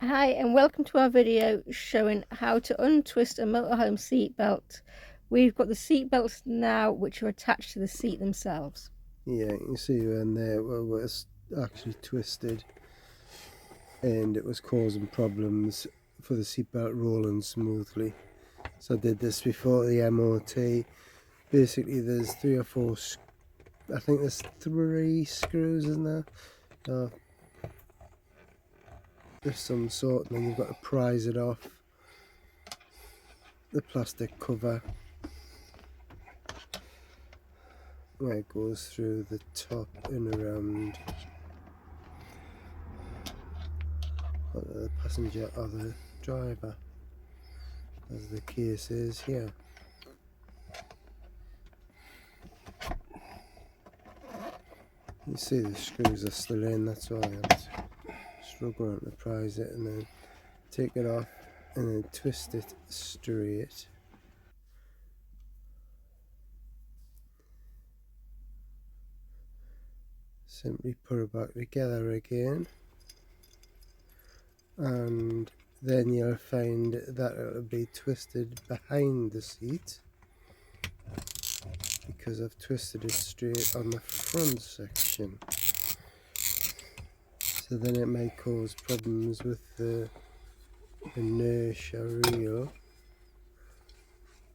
Hi and welcome to our video showing how to untwist a motorhome seat belt. We've got the seat belts now which are attached to the seat themselves. Yeah, you can see when there was actually twisted and it was causing problems for the seatbelt rolling smoothly. So I did this before the MOT. Basically there's three or four, I think there's 3 screws in there of some sort, and then you've got to prise it off the plastic cover where it goes through the top and around the passenger or the driver, as the case is here. You see the screws are still in, that's why I'm struggling to prise it, and then take it off and then twist it straight. Simply put it back together again, and then you'll find that it'll be twisted behind the seat because I've twisted it straight on the front section. So then it may cause problems with the inertia reel.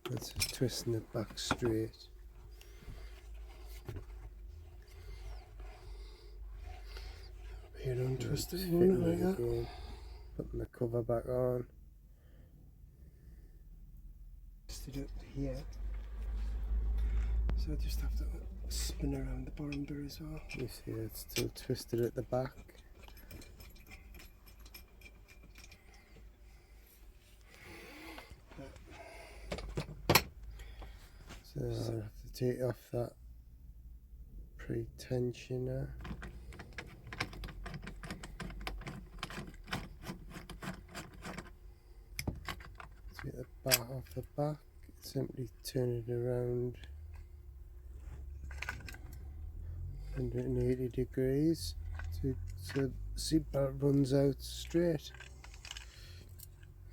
That's just twisting it back straight. You don't twist it like that. Again. Putting the cover back on. Twisted it here. So I just have to spin around the bottom bit as well. You see it's still twisted at the back. So I'll have to take off that pre-tensioner. Take the back off the back, simply turn it around 180 degrees so the seatbelt runs out straight,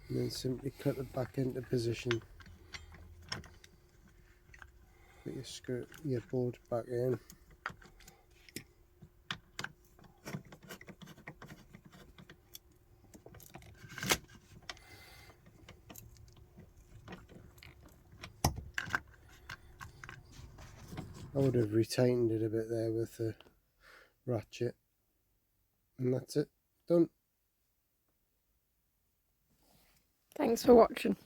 and then simply clip it back into position. Put your bolt back in. I would have retightened it a bit there with the ratchet, and that's it, done. Thanks for watching.